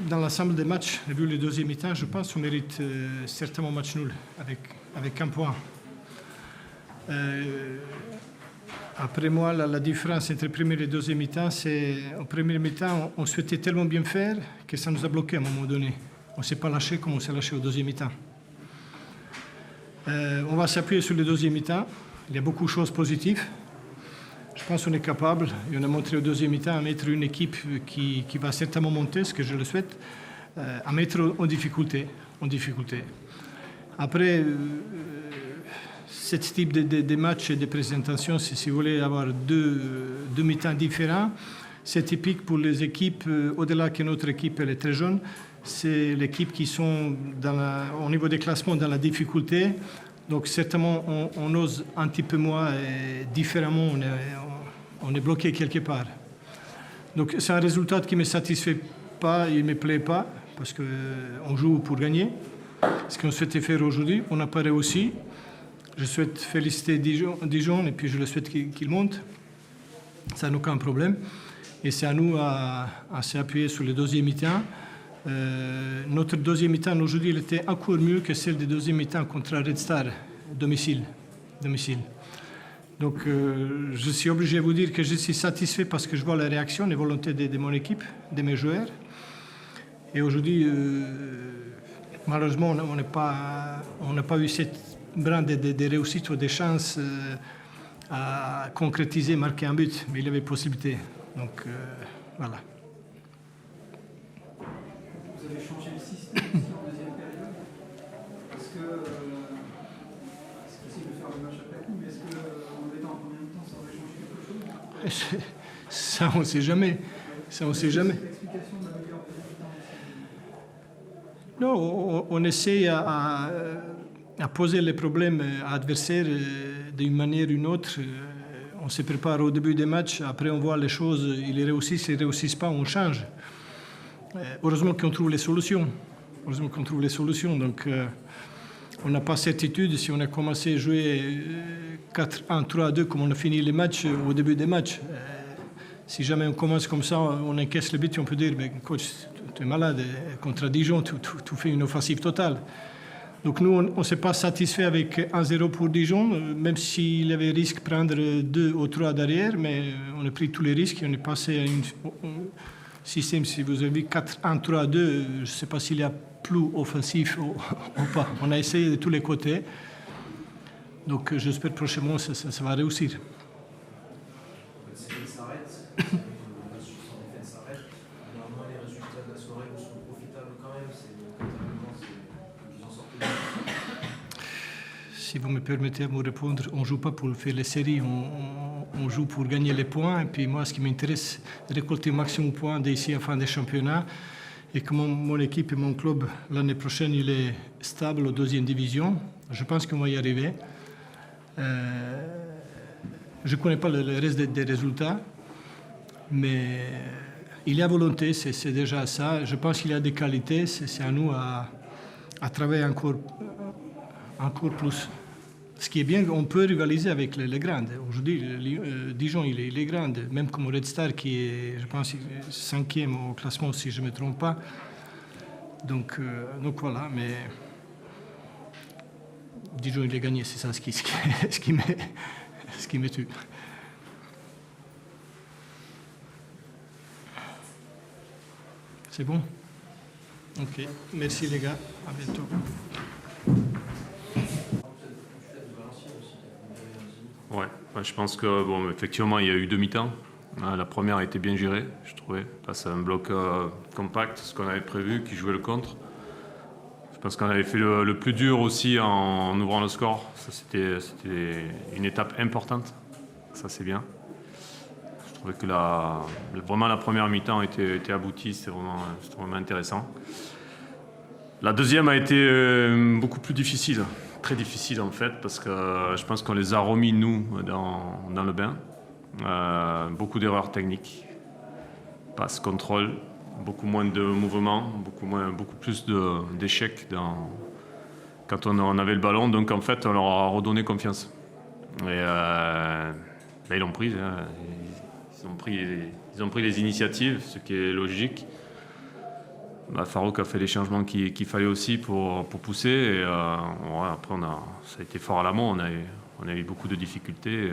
dans l'ensemble des matchs, vu le deuxième mi-temps, je pense qu'on mérite certainement match nul avec un point. Après moi, la différence entre le premier et le deuxième mi-temps, c'est au premier mi-temps, on souhaitait tellement bien faire que ça nous a bloqué à un moment donné. On ne s'est pas lâché comme on s'est lâché au deuxième mi-temps. On va s'appuyer sur le deuxième mi-temps. Il y a beaucoup de choses positives. Je pense qu'on est capable, et on a montré au deuxième mi-temps, à mettre une équipe qui va certainement monter, ce que je le souhaite, à mettre en difficulté. Après, ce type de match et de présentation, si vous voulez avoir deux mi-temps différents, c'est typique pour les équipes, au-delà que notre équipe elle est très jeune, c'est l'équipe qui sont au niveau des classements dans la difficulté. Donc certainement, on ose un petit peu moins et différemment, on est bloqué quelque part. Donc c'est un résultat qui ne me satisfait pas, il ne me plaît pas, parce qu'on joue pour gagner. Ce qu'on souhaitait faire aujourd'hui, on n'a pas réussi. Je souhaite féliciter Dijon et puis je le souhaite qu'il monte. Ça n'a aucun problème. Et c'est à nous à s'appuyer sur le deuxième mi-temps. Notre deuxième mi-temps aujourd'hui il était encore mieux que celle du deuxième mi-temps contre Red Star, domicile. Donc je suis obligé de vous dire que je suis satisfait parce que je vois la réaction, les volontés de mon équipe, de mes joueurs. Et aujourd'hui, malheureusement, on n'a pas eu cette brin de réussite ou de chance à concrétiser, marquer un but, mais il y avait possibilité. Donc voilà. Vous avez changé le système aussi en deuxième période. Est-ce que c'est possible de faire le match après coup, mais est-ce qu'en le mettant en première mi-temps, ça aurait changé quelque chose? Ça, on ne sait jamais. Ça, on sait jamais. L'explication de la meilleure première mi-temps aussi. Non, on essaie à poser les problèmes à l'adversaire d'une manière ou d'une autre. On se prépare au début des matchs, après on voit les choses, ils réussissent, ils ne réussissent pas, on change. Heureusement qu'on trouve les solutions. Donc, on n'a pas certitude si on a commencé à jouer 4-1, 3-2, comme on a fini les matchs au début des matchs. Si jamais on commence comme ça, on encaisse le but, on peut dire, coach, tu es malade, contre Dijon, tu fais une offensive totale. Donc nous, on ne s'est pas satisfait avec 1-0 pour Dijon, même s'il avait risque de prendre 2 ou 3 derrière, mais on a pris tous les risques et on est passé à un système, si vous avez vu, 4-1-3-2, je ne sais pas s'il y a plus offensif ou pas. On a essayé de tous les côtés, donc j'espère que prochainement ça va réussir. Si elle s'arrête, le match sans défaite s'arrête, normalement les résultats de la soirée vous sont profitables quand même, c'est qu'ils en sortent bien. Si vous me permettez de me répondre, on ne joue pas pour faire les séries, on joue pour gagner les points. Et puis moi, ce qui m'intéresse, c'est de récolter le maximum de points d'ici à la fin des championnats. Et comme mon équipe et mon club, l'année prochaine, il est stable en deuxième division, je pense qu'on va y arriver. Je ne connais pas le reste des résultats, mais il y a volonté, c'est déjà ça. Je pense qu'il y a des qualités, c'est à nous à travailler encore plus. Ce qui est bien, on peut rivaliser avec les grandes. Aujourd'hui, Dijon, il est grand, même comme Red Star, qui est, je pense, 5e au classement, si je ne me trompe pas. Donc voilà, mais Dijon, il est gagné, c'est ça ce qui me tue. C'est bon? Ok, merci les gars, à bientôt. Ouais, je pense que bon, effectivement, il y a eu 2 mi-temps. La première a été bien gérée, je trouvais, face à un bloc compact, ce qu'on avait prévu, qui jouait le contre. Je pense qu'on avait fait le plus dur aussi en ouvrant le score. Ça, c'était une étape importante. Ça, c'est bien. Je trouvais que vraiment la première mi-temps était aboutie, c'était vraiment intéressant. La deuxième a été beaucoup plus difficile. Très difficile en fait, parce que je pense qu'on les a remis, nous, dans le bain. Beaucoup d'erreurs techniques, passe, contrôle, beaucoup moins de mouvements, beaucoup plus d'échecs quand on avait le ballon. Donc en fait, on leur a redonné confiance. Et ils l'ont pris. Ils ont pris les initiatives, ce qui est logique. Farouk a fait les changements qu'il fallait aussi pour pousser. Et après, ça a été fort à l'amont. On a eu beaucoup de difficultés.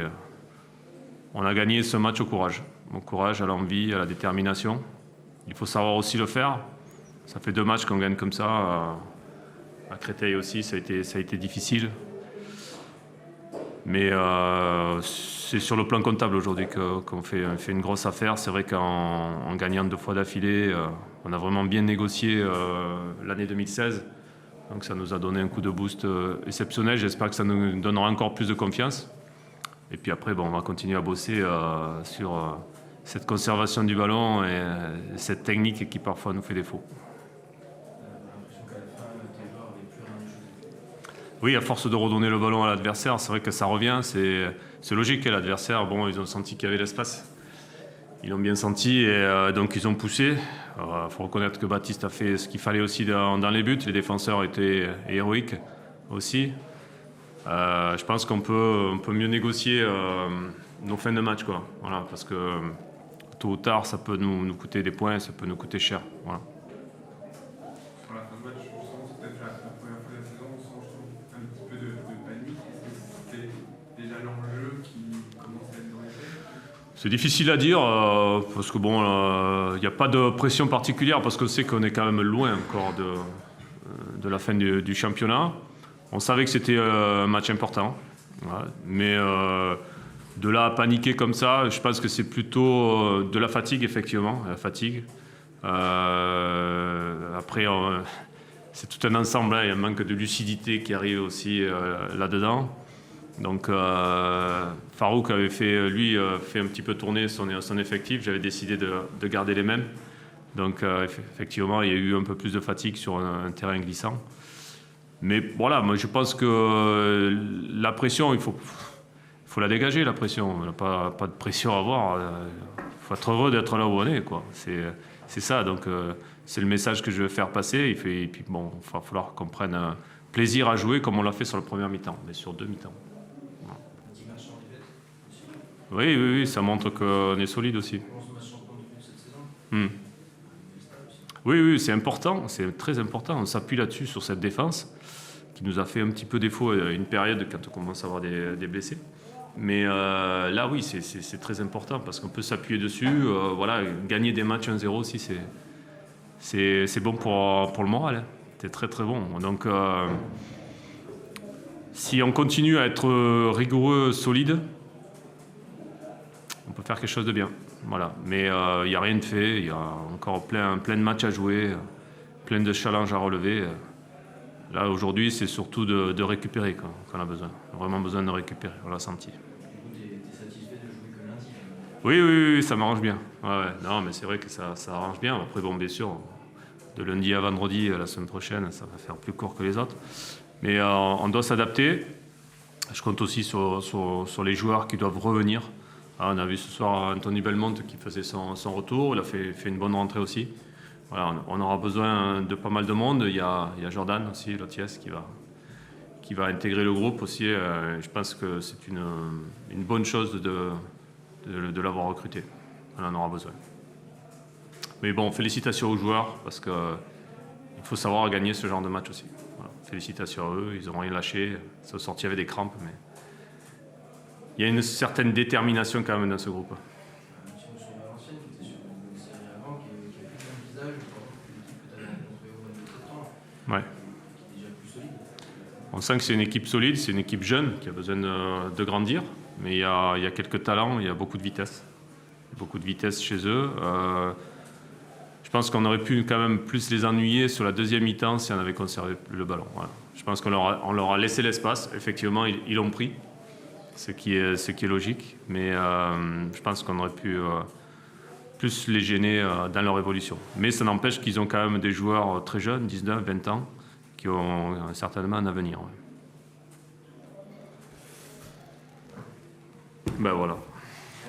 On a gagné ce match au courage, à l'envie, à la détermination. Il faut savoir aussi le faire. Ça fait 2 matchs qu'on gagne comme ça. À Créteil aussi, ça a été difficile. Mais c'est sur le plan comptable aujourd'hui qu'on fait une grosse affaire. C'est vrai qu'en gagnant 2 fois d'affilée, on a vraiment bien négocié l'année 2016. Donc ça nous a donné un coup de boost exceptionnel. J'espère que ça nous donnera encore plus de confiance. Et puis après, on va continuer à bosser sur cette conservation du ballon et cette technique qui parfois nous fait défaut. Oui, à force de redonner le ballon à l'adversaire, c'est vrai que ça revient. C'est logique. L'adversaire, ils ont senti qu'il y avait l'espace. Ils l'ont bien senti et donc ils ont poussé. Il faut reconnaître que Baptiste a fait ce qu'il fallait aussi dans les buts. Les défenseurs étaient héroïques aussi. Je pense qu'on peut mieux négocier nos fins de match, quoi. Voilà, parce que tôt ou tard, ça peut nous coûter des points, ça peut nous coûter cher. Voilà. Sur la fin de match, justement, c'est peut-être la première fois de la saison, on sent un petit peu de panique. Est-ce que c'était déjà l'enjeu qui commence à être dans les têtes? C'est difficile à dire parce que il n'y a pas de pression particulière parce qu'on sait qu'on est quand même loin encore de la fin du championnat. On savait que c'était un match important, voilà. Mais de là à paniquer comme ça, je pense que c'est plutôt de la fatigue, effectivement, la fatigue. Après, c'est tout un ensemble, hein. Il y a un manque de lucidité qui arrive aussi là-dedans. Donc Farouk avait fait un petit peu tourner son effectif. J'avais décidé de garder les mêmes. Donc effectivement, il y a eu un peu plus de fatigue sur un terrain glissant. Mais voilà, moi je pense que la pression, il faut la dégager, la pression. On n'a pas de pression à avoir. Il faut être heureux d'être là où on est, quoi. C'est ça, donc c'est le message que je veux faire passer. Et puis il va falloir qu'on prenne plaisir à jouer comme on l'a fait sur le premier mi-temps, mais sur 2 mi-temps. Oui, ça montre qu'on est solide aussi. Oui, c'est important, c'est très important. On s'appuie là-dessus, sur cette défense, qui nous a fait un petit peu défaut à une période quand on commence à avoir des blessés. Mais là, oui, c'est très important parce qu'on peut s'appuyer dessus. Gagner des matchs 1-0 aussi, c'est bon pour le moral. Hein. C'est très, très bon. Donc, si on continue à être rigoureux, solide, on peut faire quelque chose de bien. Voilà. Mais il n'y a rien de fait. Il y a encore plein de matchs à jouer, plein de challenges à relever. Là, aujourd'hui, c'est surtout de récupérer qu'on a besoin. On a vraiment besoin de récupérer. On l'a senti. Tu es satisfait de jouer que lundi? Oui, ça m'arrange bien. Ouais. Non, mais c'est vrai que ça arrange bien. Après, bien sûr, de lundi à vendredi, la semaine prochaine, ça va faire plus court que les autres. Mais on doit s'adapter. Je compte aussi sur les joueurs qui doivent revenir. On a vu ce soir Anthony Belmonte qui faisait son retour. Il a fait une bonne rentrée aussi. Voilà, on aura besoin de pas mal de monde. Il y a Jordan aussi, Lotiès, qui va intégrer le groupe aussi. Je pense que c'est une bonne chose de l'avoir recruté. On en aura besoin. Mais félicitations aux joueurs parce qu'il faut savoir gagner ce genre de match aussi. Voilà. Félicitations à eux, ils n'ont rien lâché. Ils sont sortis avec des crampes, mais il y a une certaine détermination quand même dans ce groupe. Sur Valenciennes, qui était sur une série avant, qui a plus le même visage que l'équipe que tu avais rencontrée au mois de septembre, Ouais. qui est déjà plus solide. On sent que c'est une équipe solide, c'est une équipe jeune qui a besoin de grandir, mais il y a quelques talents, il y a beaucoup de vitesse. Beaucoup de vitesse chez eux. Je pense qu'on aurait pu quand même plus les ennuyer sur la deuxième mi-temps si on avait conservé le ballon. Voilà. Je pense qu'on leur a laissé l'espace. Effectivement, ils l'ont pris, ce qui est logique. Mais je pense qu'on aurait pu plus les gêner dans leur évolution. Mais ça n'empêche qu'ils ont quand même des joueurs très jeunes, 19, 20 ans, qui ont certainement un avenir. Ouais. Ben voilà.